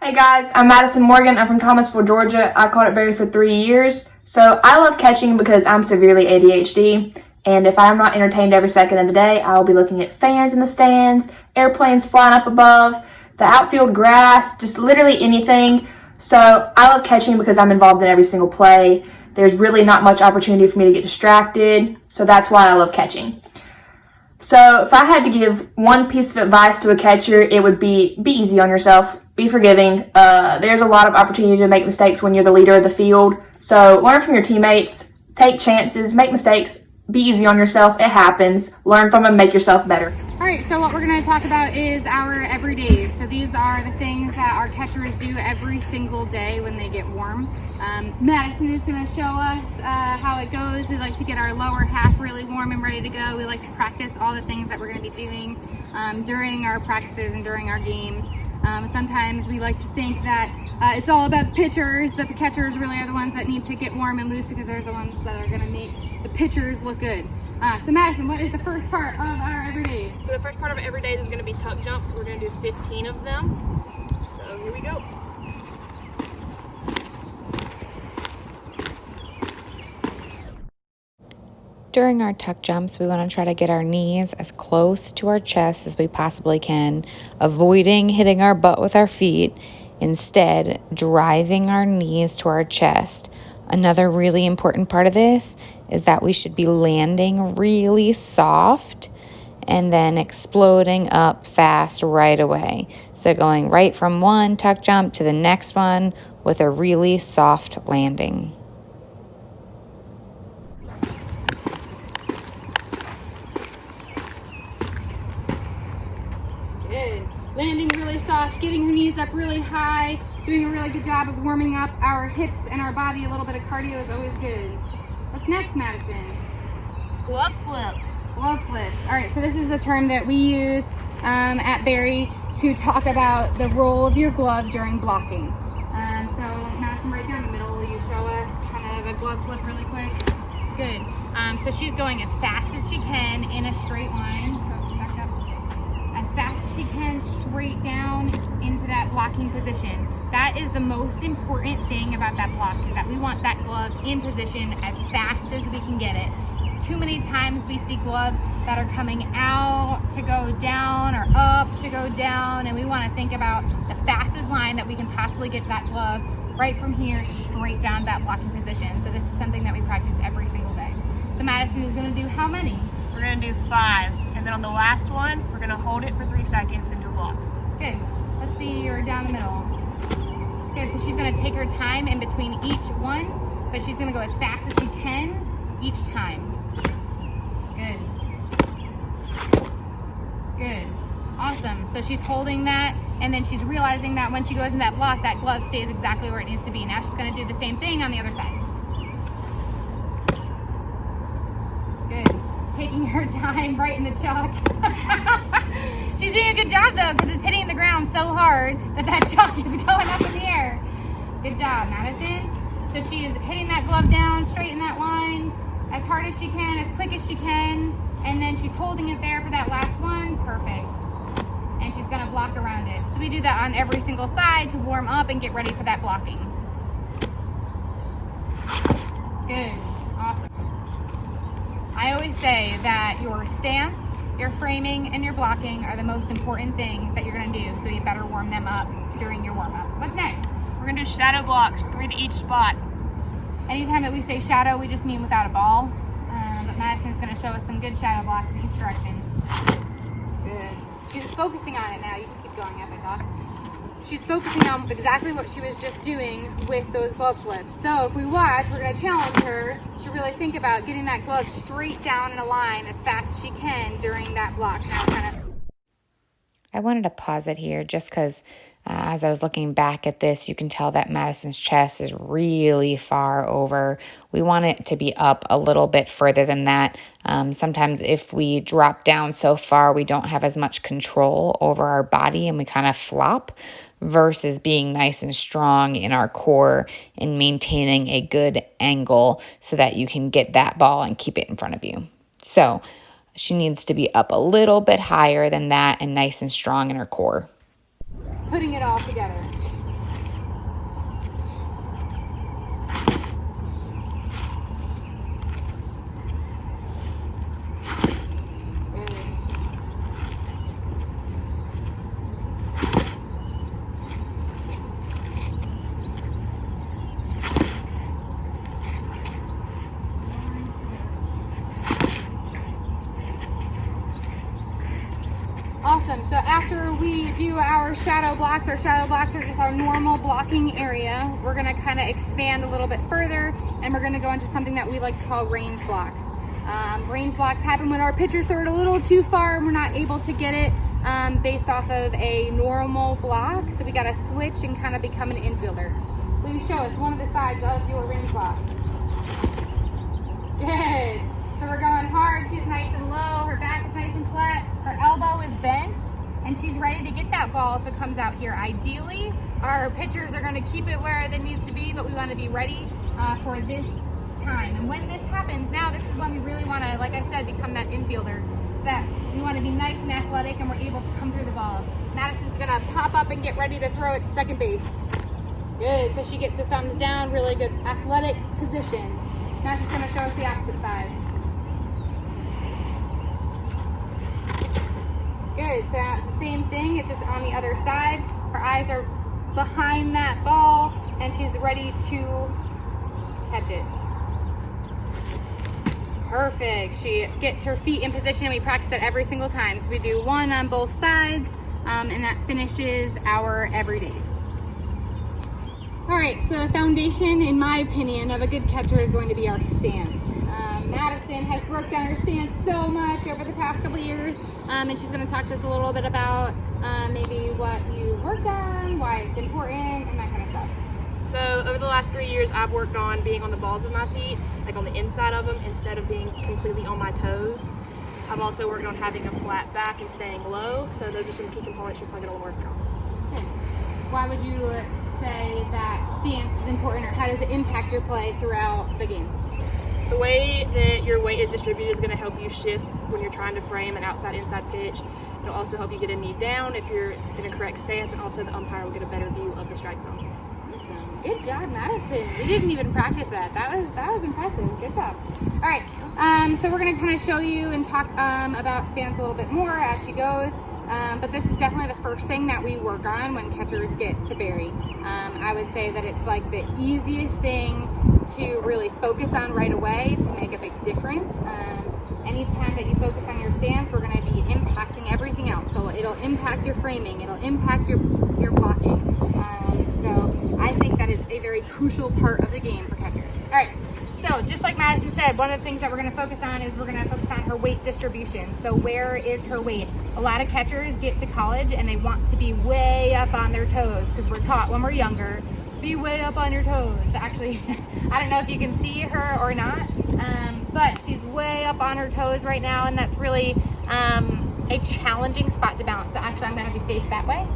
Hey guys, I'm Madison Morgan. I'm from Thomasville, Georgia. I caught at Berry for 3 years. So I love catching because I'm severely ADHD. And if I'm not entertained every second of the day, I'll be looking at fans in the stands, airplanes flying up above, the outfield grass, just literally anything. So I love catching because I'm involved in every single play. There's really not much opportunity for me to get distracted. So that's why I love catching. So if I had to give one piece of advice to a catcher, it would be easy on yourself. Be forgiving. There's a lot of opportunity to make mistakes when you're the leader of the field. So learn from your teammates, take chances, make mistakes, be easy on yourself. It happens. Learn from them, make yourself better. All right, so what we're going to talk about is our everydays. So these are the things that our catchers do every single day when they get warm. Madison is going to show us how it goes. We like to get our lower half really warm and ready to go. We like to practice all the things that we're going to be doing during our practices and during our games. Sometimes we like to think that it's all about the pitchers, but the catchers really are the ones that need to get warm and loose because they're the ones that are going to make the pitchers look good. So Madison, what is the first part of our everydays? So the first part of everyday is going to be tuck jumps. We're going to do 15 of them. So here we go. During our tuck jumps, we want to try to get our knees as close to our chest as we possibly can, avoiding hitting our butt with our feet, instead driving our knees to our chest. Another really important part of this is that we should be landing really soft and then exploding up fast right away. So going right from one tuck jump to the next one with a really soft landing. Good. Landing really soft, getting your knees up really high, doing a really good job of warming up our hips and our body. A little bit of cardio is always good. What's next, Madison? Glove flips. Glove flips. All right, so this is the term that we use at Berry to talk about the role of your glove during blocking. So Madison, right down the middle, will you show us kind of a glove flip really quick? Good. So she's going as fast as she can in a straight line. Go back up. As fast as she can, straight down into that blocking position. That is the most important thing about that block, is that we want that glove in position as fast as we can get it. Too many times we see gloves that are coming out to go down or up to go down, and we want to think about the fastest line that we can possibly get that glove right from here straight down that blocking position. So this is something that we practice every single day. So Madison is going to do how many? We're going to do 5. And then on the last one, we're going to hold it for 3 seconds and do a block. Good. Let's see, you're down the middle. Good, so she's going to take her time in between each one, but she's going to go as fast as she can each time. Good. Good. Awesome. So she's holding that, and then she's realizing that when she goes in that block, that glove stays exactly where it needs to be. Now she's going to do the same thing on the other side. Good. Taking her time right in the chalk. She's doing a good job though, because it's hitting the ground so hard that that chalk is going up in the air. Good job, Madison. So she is hitting that glove down straight in that line as hard as she can, as quick as she can, and then she's holding it there for that last one. Perfect. And she's going to block around it. So we do that on every single side to warm up and get ready for that blocking. Good. Awesome. I always say that your stance, your framing, and your blocking are the most important things that you're going to do, so you better warm them up during your warm-up. What's next? We're going to do shadow blocks, 3 to each spot. Anytime that we say shadow, we just mean without a ball. But Madison's going to show us some good shadow blocks in each direction. Good. She's focusing on it now. You can keep going as I talk. She's focusing on exactly what she was just doing with those glove flips. So if we watch, we're going to challenge her to really think about getting that glove straight down in a line as fast as she can during that block. Now kind of. I wanted to pause it here just because as I was looking back at this, you can tell that Madison's chest is really far over. We want it to be up a little bit further than that. Sometimes if we drop down so far, we don't have as much control over our body and we kind of flop, versus being nice and strong in our core and maintaining a good angle so that you can get that ball and keep it in front of you. So she needs to be up a little bit higher than that and nice and strong in her core. Putting it all together. Awesome. So after we do our shadow blocks are just our normal blocking area. We're gonna kind of expand a little bit further, and we're gonna go into something that we like to call range blocks. Range blocks happen when our pitchers throw it a little too far and we're not able to get it based off of a normal block. So we gotta switch and kind of become an infielder. Will you show us one of the sides of your range block? Good. So we're going hard. She's nice and low. Her back is nice and flat. Her elbow is bent, and she's ready to get that ball if it comes out here. Ideally, our pitchers are going to keep it where it needs to be, but we want to be ready for this time. And when this happens, now this is when we really want to, like I said, become that infielder. So that we want to be nice and athletic, and we're able to come through the ball. Madison's going to pop up and get ready to throw it to second base. Good. So she gets the thumbs down. Really good athletic position. Now she's going to show us the opposite side. Good, so now it's the same thing, it's just on the other side. Her eyes are behind that ball, and she's ready to catch it. Perfect. She gets her feet in position, and we practice that every single time. So we do one on both sides, and that finishes our everydays. All right, so the foundation, in my opinion, of a good catcher is going to be our stance. Madison has worked on her stance so much over the past couple of years, and she's going to talk to us a little bit about maybe what you worked on, why it's important, and that kind of stuff. So over the last 3 years, I've worked on being on the balls of my feet, like on the inside of them, instead of being completely on my toes. I've also worked on having a flat back and staying low, so those are some key components you're probably going to work on. Okay. Why would you say that stance is important, or how does it impact your play throughout the game? The way that your weight is distributed is going to help you shift when you're trying to frame an outside-inside pitch. It'll also help you get a knee down if you're in a correct stance, and also the umpire will get a better view of the strike zone. Awesome. Good job, Madison. We didn't even practice that. That was impressive. Good job. All right. So we're going to kind of show you and talk about stance a little bit more as she goes. But this is definitely the first thing that we work on when catchers get to Barry. I would say that it's like the easiest thing to really focus on right away to make a big difference. Anytime that you focus on your stance, we're going to be impacting everything else. So it'll impact your framing, it'll impact your blocking. So I think that it's a very crucial part of the game for catchers. All right. So just like Madison said, one of the things that we're going to focus on is we're going to focus on her weight distribution. So where is her weight? A lot of catchers get to college and they want to be way up on their toes because we're taught when we're younger, be way up on your toes. Actually, I don't know if you can see her or not, but she's way up on her toes right now, and that's really a challenging spot to balance. So actually, I'm going to have you face that way.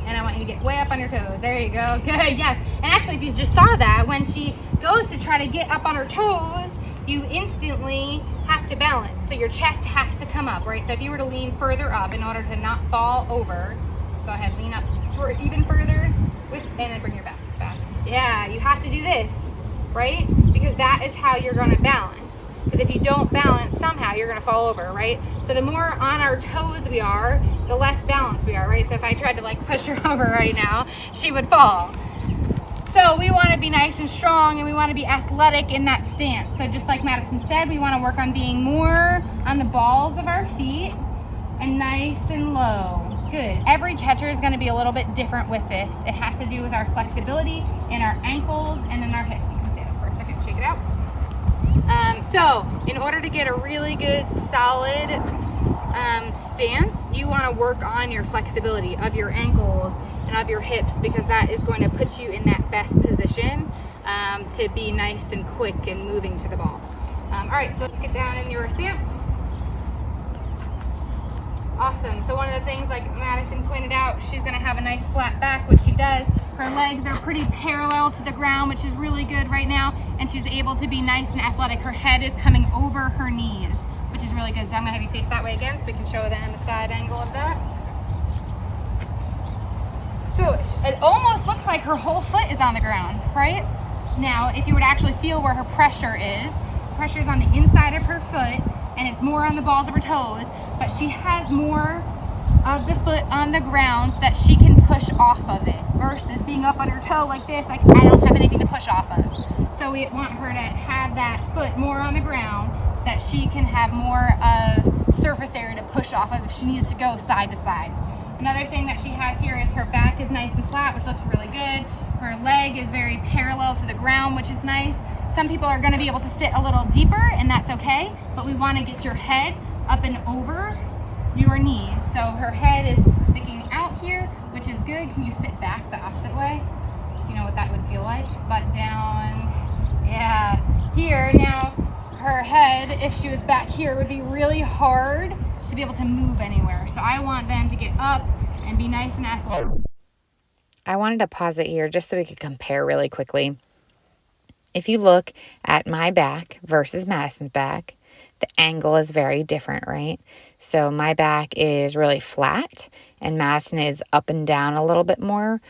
And I want you to get way up on your toes. There you go. Good, yes. And actually, if you just saw that, when she goes to try to get up on her toes, you instantly have to balance. So your chest has to come up, right? So if you were to lean further up in order to not fall over, go ahead, lean up for even further, and then bring your back. Yeah, you have to do this, right? Because that is how you're going to balance. Because if you don't balance, somehow you're going to fall over, right? So the more on our toes we are, the less balanced we are, right? So if I tried to like push her over right now, she would fall. So we want to be nice and strong, and we want to be athletic in that stance. So just like Madison said, we want to work on being more on the balls of our feet and nice and low. Good. Every catcher is going to be a little bit different with this. It has to do with our flexibility in our ankles and in our hips. You can stand up for a second, shake it out. So in order to get a really good solid stance, you want to work on your flexibility of your ankles and of your hips, because that is going to put you in that best position to be nice and quick and moving to the ball. All right, so let's get down in your stance. Awesome. So one of the things, like Madison pointed out, she's going to have a nice flat back, which she does. Her legs are pretty parallel to the ground, which is really good right now, and she's able to be nice and athletic. Her head is coming over her knees, which is really good. So I'm going to have you face that way again so we can show them the side angle of that. So it almost looks like her whole foot is on the ground, right? Now, if you were to actually feel where her pressure is on the inside of her foot, and it's more on the balls of her toes, but she has more of the foot on the ground so that she can push off of it, versus being up on her toe like this, like I don't have anything to push off of. So we want her to have that foot more on the ground so that she can have more of surface area to push push off of if she needs to go side to side. Another thing that she has here is her back is nice and flat, which looks really good. Her leg is very parallel to the ground, which is nice. Some people are going to be able to sit a little deeper, and that's okay, but we want to get your head up and over your knee. So her head is sticking out here, which is good. Can you sit back the opposite way? Do you know what that would feel like? Butt down. Yeah. Here, now, her head, if she was back here, would be really hard to be able to move anywhere. So I want them to get up and be nice and athletic. I wanted to pause it here just so we could compare really quickly. If you look at my back versus Madison's back, the angle is very different, right? So my back is really flat and Madison is up and down a little bit more.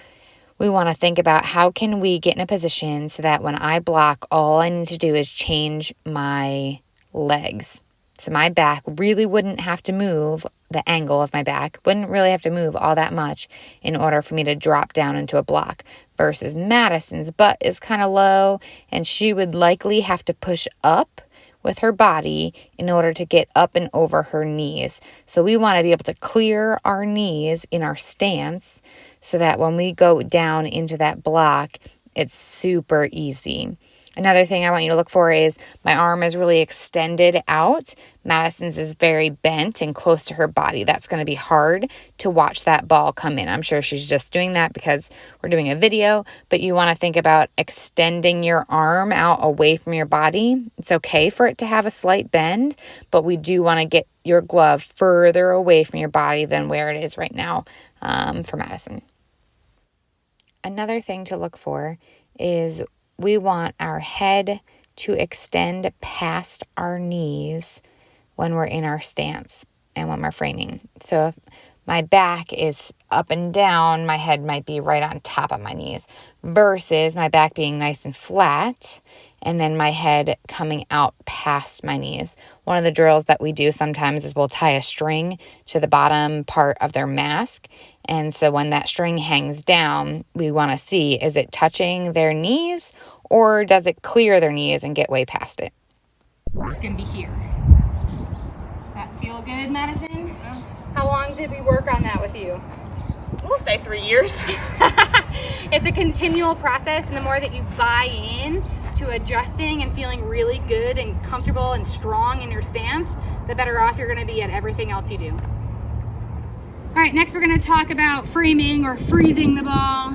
We want to think about how can we get in a position so that when I block, all I need to do is change my legs. So my back really wouldn't have to move, the angle of my back wouldn't really have to move all that much in order for me to drop down into a block, versus Madison's butt is kind of low and she would likely have to push up with her body in order to get up and over her knees. So we want to be able to clear our knees in our stance so that when we go down into that block, it's super easy. Another thing I want you to look for is my arm is really extended out. Madison's is very bent and close to her body. That's going to be hard to watch that ball come in. I'm sure she's just doing that because we're doing a video, but you want to think about extending your arm out away from your body. It's okay for it to have a slight bend, but we do want to get your glove further away from your body than where it is right now for Madison. Another thing to look for is we want our head to extend past our knees when we're in our stance and when we're framing. So if my back is up and down, my head might be right on top of my knees, versus my back being nice and flat and then my head coming out past my knees. One of the drills that we do sometimes is we'll tie a string to the bottom part of their mask. And so when that string hangs down, we want to see, is it touching their knees or does it clear their knees and get way past it? It's gonna be here. That feel good, Madison? How long did we work on that with you? We'll say 3 years. It's a continual process, and the more that you buy in to adjusting and feeling really good and comfortable and strong in your stance, the better off you're gonna be at everything else you do. All right, next we're gonna talk about framing or freezing the ball.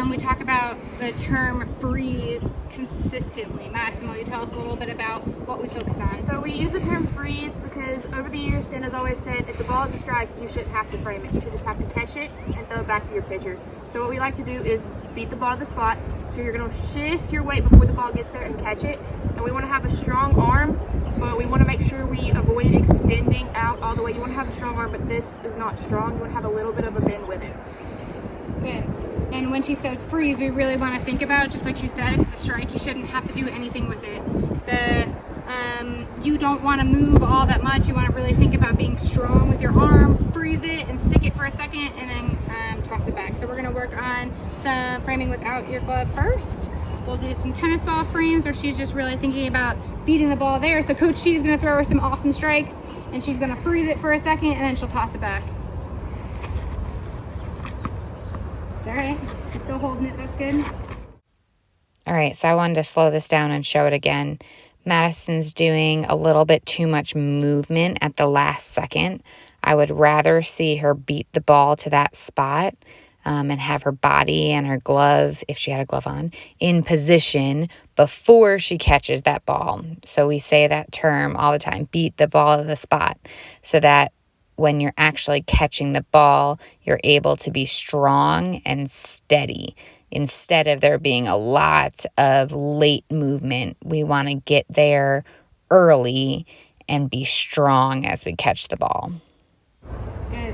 We talk about the term freeze consistently. Madison, will you tell us a little bit about what we focus on? So we use the term freeze because over the years, Stan has always said if the ball is a strike, you shouldn't have to frame it. You should just have to catch it and throw it back to your pitcher. So what we like to do is beat the ball to the spot. So you're gonna shift your weight before the ball gets there and catch it. And we wanna have a strong arm, but we wanna make sure we avoid extending out all the way. You wanna have a strong arm, but this is not strong. You wanna have a little bit of a bend with it. Good. And when she says freeze, we really want to think about, just like she said, if it's a strike, you shouldn't have to do anything with it. You don't want to move all that much. You want to really think about being strong with your arm, freeze it and stick it for a second, and then toss it back. So we're going to work on some framing without your glove first. We'll do some tennis ball frames where she's just really thinking about beating the ball there. So Coach T is going to throw her some awesome strikes, and she's going to freeze it for a second, and then she'll toss it back. It's all right. She's still holding it. That's good. All right, so I wanted to slow this down and show it again. Madison's doing a little bit too much movement at the last second. I would rather see her beat the ball to that spot and have her body and her glove, if she had a glove on, in position before she catches that ball. So we say that term all the time, beat the ball to the spot, so that when you're actually catching the ball, you're able to be strong and steady. Instead of there being a lot of late movement, we want to get there early and be strong as we catch the ball. Good.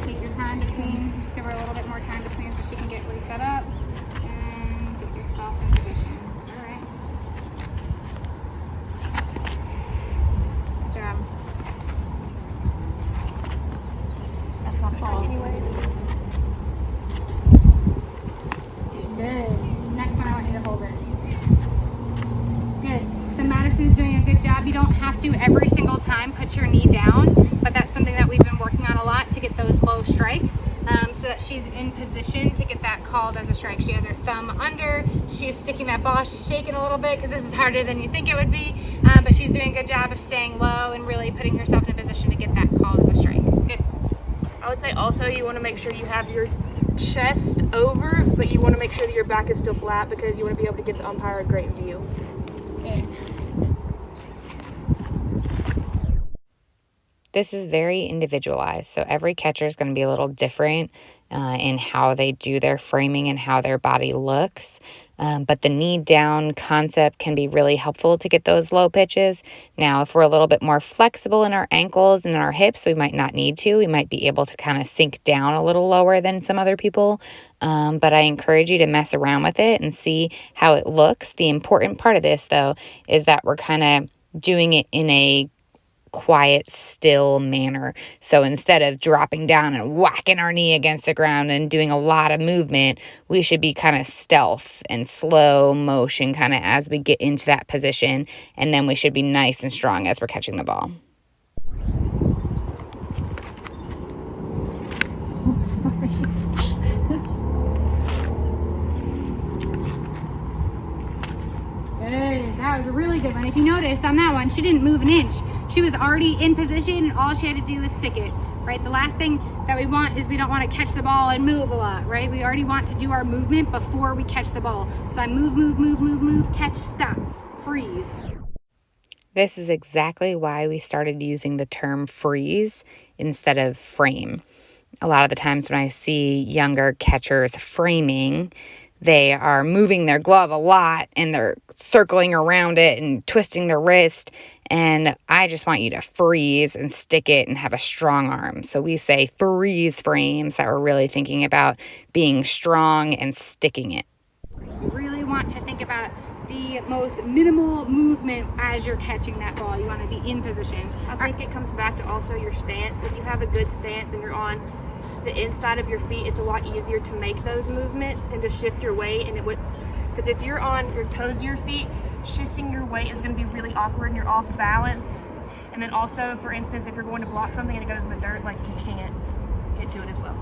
Take your time between. Let's give her a little bit more time between so she can get reset up and get yourself in position. All right. Good job. That's gonna fall. Anyways. Good. Next one, I want you to hold it. Good. don't have to every single time put your knee down, but that's something that we've been working on a lot to get those low strikes, so that she's in position to get that called as a strike. She has her thumb under, she's sticking that ball, she's shaking a little bit because this is harder than you think it would be, but she's doing a good job of staying low and really putting herself in a position to get that called as a strike. Good. I would say also you want to make sure you have your chest over, but you want to make sure that your back is still flat because you want to be able to give the umpire a great view. Good. This is very individualized, so every catcher is going to be a little different in how they do their framing and how their body looks. But the knee down concept can be really helpful to get those low pitches. Now, if we're a little bit more flexible in our ankles and our hips, we might not need to. We might be able to kind of sink down a little lower than some other people. But I encourage you to mess around with it and see how it looks. The important part of this, though, is that we're kind of doing it in a quiet, still manner. So instead of dropping down and whacking our knee against the ground and doing a lot of movement, we should be kind of stealth and slow motion kind of as we get into that position. And then we should be nice and strong as we're catching the ball. Good. That was a really good one. If you notice on that one, she didn't move an inch. She was already in position and all she had to do was stick it, right? The last thing that we want is we don't want to catch the ball and move a lot, right? We already want to do our movement before we catch the ball. So I move, catch, stop, freeze. This is exactly why we started using the term freeze instead of frame. A lot of the times when I see younger catchers framing, they are moving their glove a lot and they're circling around it and twisting their wrist. And I just want you to freeze and stick it and have a strong arm. So we say freeze frames that we're really thinking about being strong and sticking it. You really want to think about the most minimal movement as you're catching that ball. You want to be in position. I think it comes back to also your stance. If you have a good stance and you're on the inside of your feet, it's a lot easier to make those movements and to shift your weight. And it would, because if you're on your toes of your feet, shifting your weight is going to be really awkward and you're off balance. And then also, for instance, if you're going to block something and it goes in the dirt, like you can't get to it as well.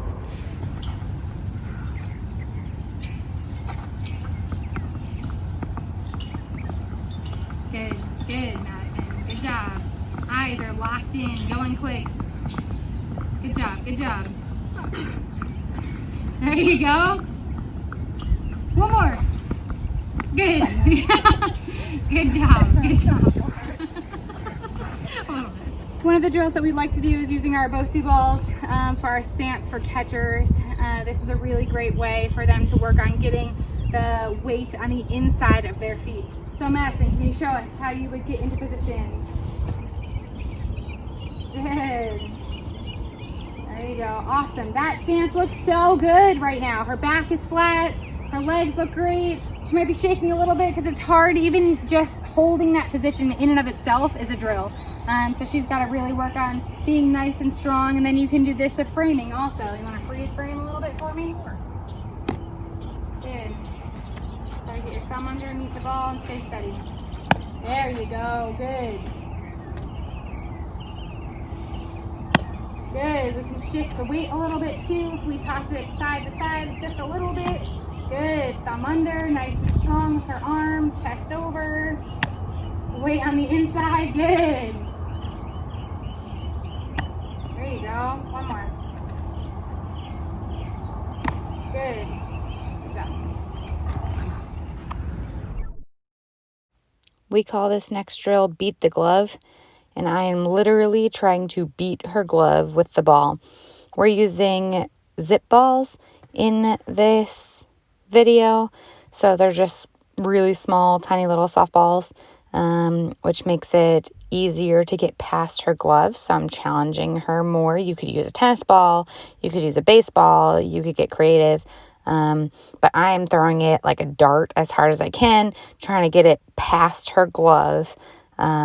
Good, Madison. Good job. Eyes are locked in, going quick. Good job. There you go. One more. Good. Good job. One of the drills that we like to do is using our BOSU balls for our stance for catchers. This is a really great way for them to work on getting the weight on the inside of their feet. So Madison, can you show us how you would get into position? Good. There you go. Awesome. That stance looks so good right now. Her back is flat. Her legs look great. She might be shaking a little bit because it's hard. Even just holding that position in and of itself is a drill. So she's got to really work on being nice and strong. And then you can do this with framing also. You want to freeze frame a little bit for me? Good. Try to get your thumb underneath the ball and stay steady. There you go. Good. Good. We can shift the weight a little bit too. If we toss it side to side just a little bit. Good. Thumb under, nice and strong with her arm, chest over. Weight on the inside. Good. There you go. One more. Good. Good job. We call this next drill beat the glove, and I am literally trying to beat her glove with the ball. We're using zip balls in this video, so they're just really small, tiny little softballs, which makes it easier to get past her glove. So I'm challenging her more. You could use a tennis ball, you could use a baseball, you could get creative. But I'm throwing it like a dart as hard as I can, trying to get it past her glove,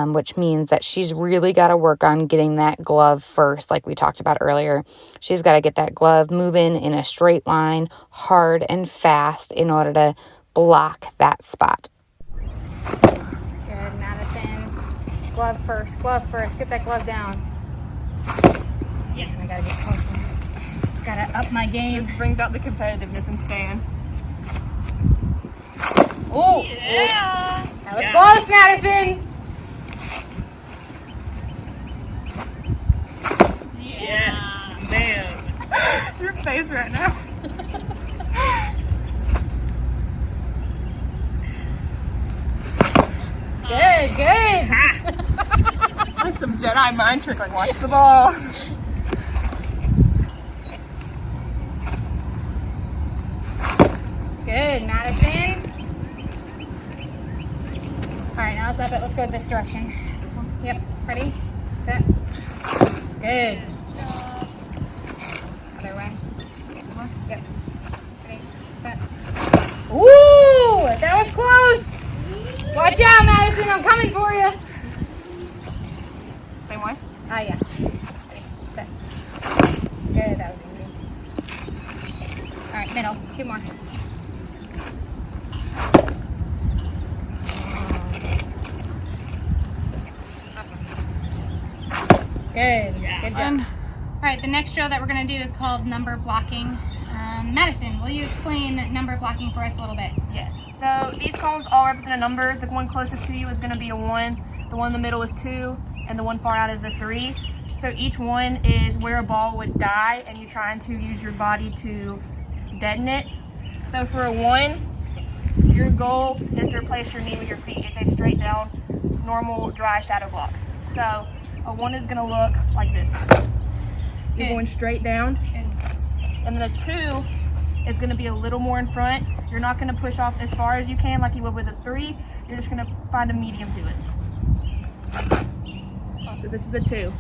which means that she's really got to work on getting that glove first, like we talked about earlier. She's got to get that glove moving in a straight line, hard and fast, in order to block that spot. Good, Madison. glove first. Glove first. Get that glove down. Yes. I gotta get closer. Gotta up my game. This brings out the competitiveness in Stan. Oh, Yeah. that was close, Madison. Yes, man. Your face right now. Good, good. Like some Jedi mind trick, like watch the ball. Good, Madison. All right, now let's up it. Let's go this direction. This one? Yep. Ready? Set. Good. Other way. This one? Yep. Ready? Set. Ooh, that was close. Watch out, Madison. I'm coming for you. Same way? Ah, yeah. Ready? Set. Good. That was easy. All right, middle. 2 more. Good. Good job. All right, the next drill that we're going to do is called number blocking. Madison, will you explain number blocking for us a little bit? Yes. So these cones all represent a number. The one closest to you is going to be a 1, the one in the middle is 2, and the one far out is a 3. So each one is where a ball would die, and you're trying to use your body to deaden it. So for a 1, your goal is to replace your knee with your feet. It's a straight down, normal, dry shadow block. So a 1 is going to look like this. You're Good. going straight down. Good. And then a 2 is going to be a little more in front. You're not going to push off as far as you can like you would with a 3. You're just going to find a medium to it. So this is a 2.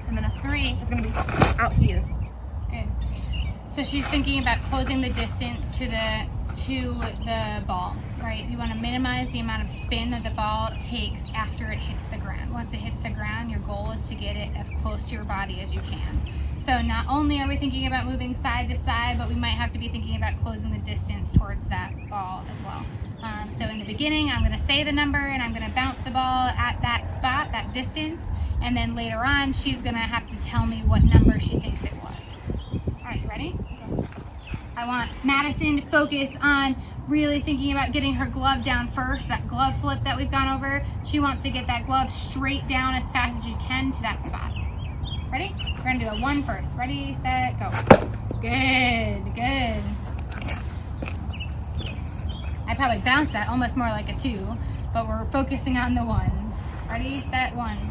And then a 3 is going to be out here. Good. So she's thinking about closing the distance to the ball, right? You want to minimize the amount of spin that the ball takes after it hits the ground. Once it hits the ground, your goal is to get it as close to your body as you can. So not only are we thinking about moving side to side, but we might have to be thinking about closing the distance towards that ball as well. So in the beginning, I'm going to say the number and I'm going to bounce the ball at that spot, that distance, and then later on, she's going to have to tell me what number she thinks it was. All right, you ready? I want Madison to focus on really thinking about getting her glove down first, that glove flip that we've gone over. She wants to get that glove straight down as fast as you can to that spot. Ready? We're gonna do a 1 first. Ready, set, go. Good, good. I probably bounced that almost more like a 2, but we're focusing on the 1s. Ready, set, 1.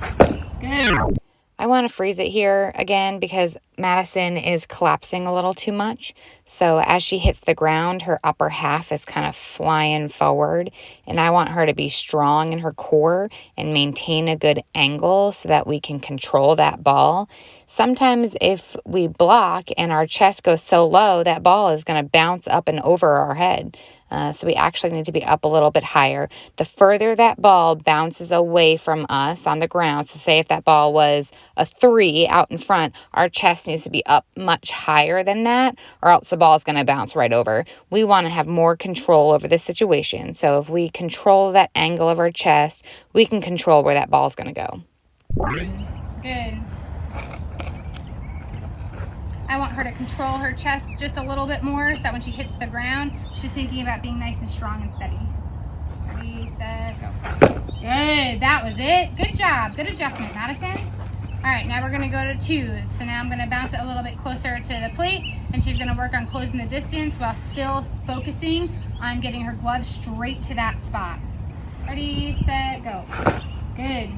Good. I want to freeze it here again because Madison is collapsing a little too much. So as she hits the ground, her upper half is kind of flying forward. And I want her to be strong in her core and maintain a good angle so that we can control that ball. Sometimes if we block and our chest goes so low, that ball is going to bounce up and over our head. So we actually need to be up a little bit higher. The further that ball bounces away from us on the ground, so say if that ball was a 3 out in front, our chest needs to be up much higher than that, or else the ball is going to bounce right over. We want to have more control over the situation. So if we control that angle of our chest, we can control where that ball is going to go. Good. I want her to control her chest just a little bit more so that when she hits the ground, she's thinking about being nice and strong and steady. Ready, set, go. Good, that was it. Good job. Good adjustment, Madison. All right, now we're gonna go to 2s. So now I'm gonna bounce it a little bit closer to the plate and she's gonna work on closing the distance while still focusing on getting her glove straight to that spot. Ready, set, go. Good.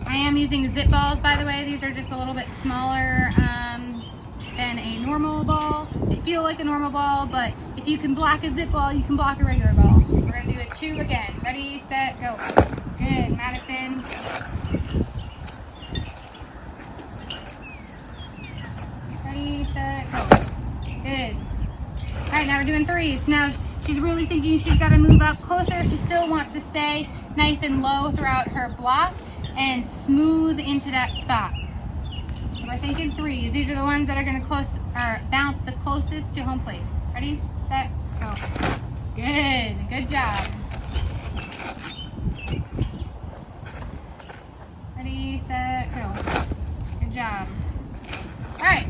I am using zip balls, by the way. These are just a little bit smaller than a normal ball. They feel like a normal ball, but if you can block a zip ball, you can block a regular ball. We're gonna do a 2 again. Ready, set, go. Good, Madison. Ready, set, go. Good. All right, now we're doing 3s. Now she's really thinking she's gotta move up closer. She still wants to stay nice and low throughout her block and smooth into that spot. So we're thinking 3s. These are the ones that are going to bounce the closest to home plate. Ready, set, go. Good, good job.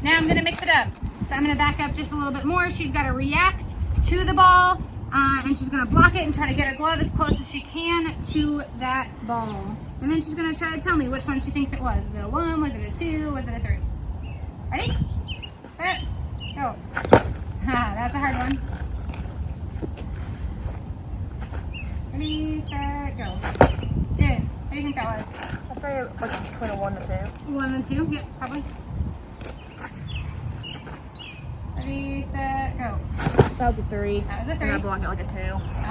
now I'm gonna mix it up. So I'm gonna back up just a little bit more. She's gotta react to the ball, and she's gonna block it and try to get her glove as close as she can to that ball. And then she's gonna try to tell me which one she thinks it was. Is it a 1, was it a 2, was it a 3? Ready, set, go. Ha, that's a hard one. Ready, set, go. Good. What do you think that was? I'd say like between a 1 to 2. 1 and 2? Yep, probably. Ready, set, go. That was a 3. That was a 3. And I blocked it like a 2.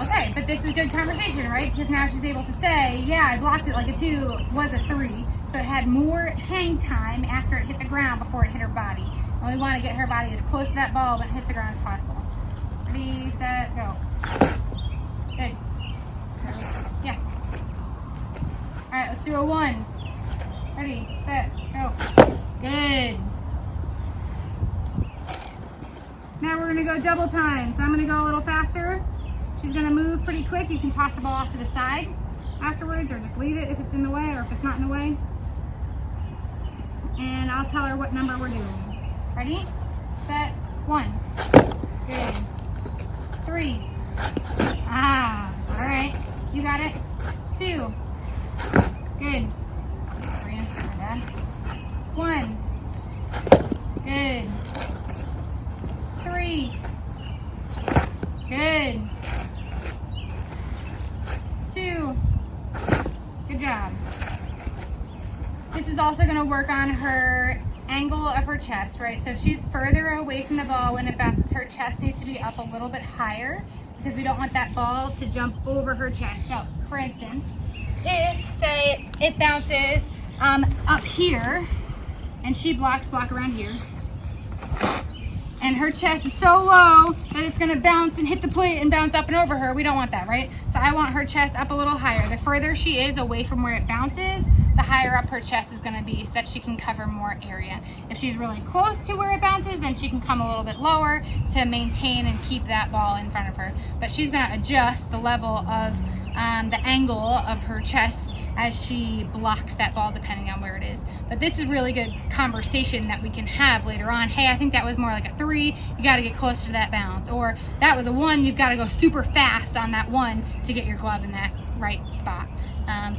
Okay, but this is good conversation, right? Because now she's able to say, yeah, I blocked it like a 2, was a 3. So it had more hang time after it hit the ground before it hit her body. And we want to get her body as close to that ball when it hits the ground as possible. Ready, set, go. Good. Yeah. All right, let's do a 1. Ready, set, go. Good. Now we're gonna go double time. So I'm gonna go a little faster. She's gonna move pretty quick. You can toss the ball off to the side afterwards, or just leave it if it's in the way or if it's not in the way. And I'll tell her what number we're doing. Ready, set, 1. Good. 3. Ah, all right. You got it. 2. Good. 3, not bad. 1. Good. 3. Good. 2. Good job. This is also going to work on her angle of her chest, right? So if she's further away from the ball when it bounces, her chest needs to be up a little bit higher because we don't want that ball to jump over her chest. So, for instance, if, say, it bounces up here and she block around here, and her chest is so low that it's gonna bounce and hit the plate and bounce up and over her. We don't want that, right? So I want her chest up a little higher. The further she is away from where it bounces, the higher up her chest is gonna be so that she can cover more area. If she's really close to where it bounces, then she can come a little bit lower to maintain and keep that ball in front of her. But she's gonna adjust the level of the angle of her chest as she blocks that ball depending on where it is. But this is really good conversation that we can have later on. Hey, I think that was more like a 3. You got to get closer to that bounce. Or that was a 1. You've got to go super fast on that 1 to get your glove in that right spot.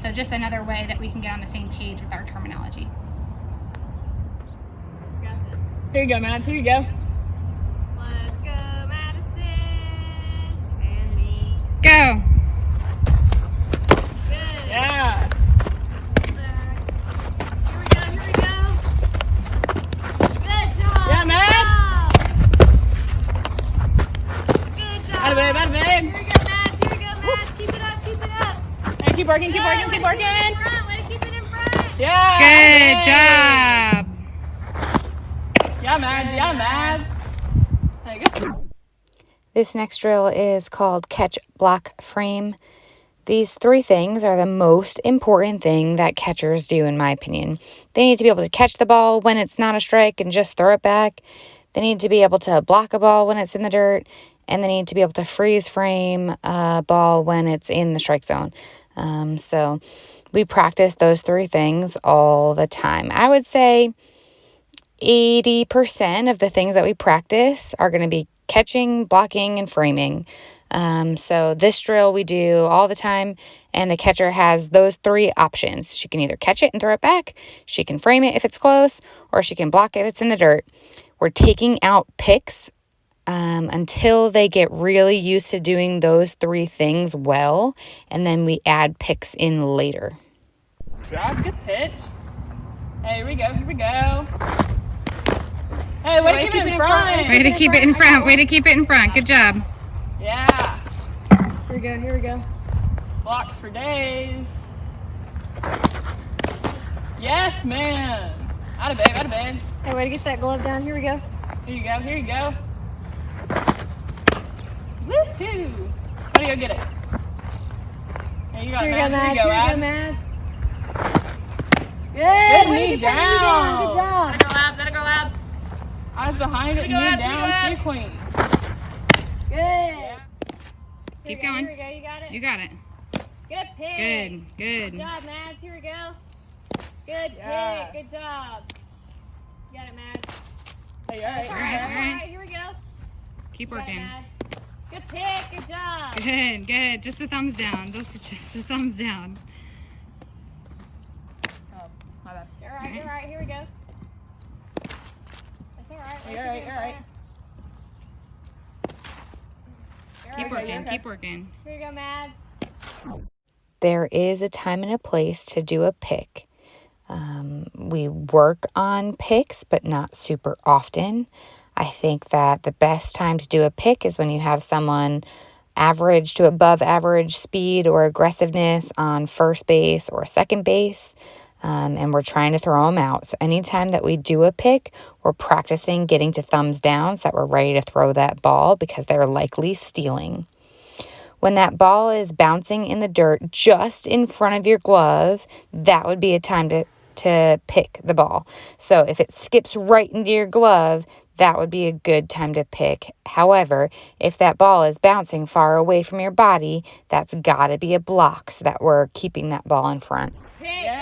So just another way that we can get on the same page with our terminology. Here you go, Mads. Here you go. Let's go, Madison. And me. Go. Good. Yeah. Here we go. Good job. Yeah, Mads. Good job. Atta babe, atta babe. Here we go, Mads. Here we go, Mads. Keep it up. Keep it up. And keep working, keep working, keep Way working. to keep it in front. Yeah. Good hey. job. Yeah, Mads. Yeah, Mads. There you go. This next drill is called catch, block, frame. These 3 things are the most important thing that catchers do, in my opinion. They need to be able to catch the ball when it's not a strike and just throw it back. They need to be able to block a ball when it's in the dirt. And they need to be able to freeze frame a ball when it's in the strike zone. So we practice those 3 things all the time. I would say 80% of the things that we practice are going to be catching, blocking, and framing. So this drill we do all the time, and the catcher has those 3 options. She can either catch it and throw it back, she can frame it if it's close, or she can block it if it's in the dirt. We're taking out picks until they get really used to doing those 3 things well, and then we add picks in later. Drop, good pitch. Hey, here we go, here we go. Hey, way to keep it in front. Way to keep it in front. Way to keep it in front. Good job. Yeah. Here we go. Here we go. Blocks for days. Yes, man. Atta babe, atta babe. Hey, way to get that glove down. Here we go. Here you go, here you go. Woohoo! How do you go get it? Here you go, Here we go, Mads. Mads. Here you go, Here we go, Mads. Mads. Good. Good Way to knee get that knee down. Good job. Let it go, Labs. Let it go, Labs. Eyes behind it, knee down, see queen. Good. Yeah. Keep going. Here we go. You got it. You got it. Good pick. Good. Good Good. job, Mads. Here we go. Good Yeah. pick. Good job. You got it, Mads. All All right. Here we go. Keep Got it, working. Mads. Good pick. Good job. Good, good. Just a thumbs down. Just a thumbs down. Oh, my bad. You're right. You're right. Here we go. That's all right. You're right, you're right. Keep working, keep working. Here you go, Mads. There is a time and a place to do a pick. We work on picks, but not super often. I think that the best time to do a pick is when you have someone average to above average speed or aggressiveness on first base or second base, and we're trying to throw them out. So anytime that we do a pick, we're practicing getting to thumbs down so that we're ready to throw that ball because they're likely stealing. When that ball is bouncing in the dirt just in front of your glove, that would be a time to pick the ball. So if it skips right into your glove, that would be a good time to pick. However, if that ball is bouncing far away from your body, that's got to be a block so that we're keeping that ball in front. Pick.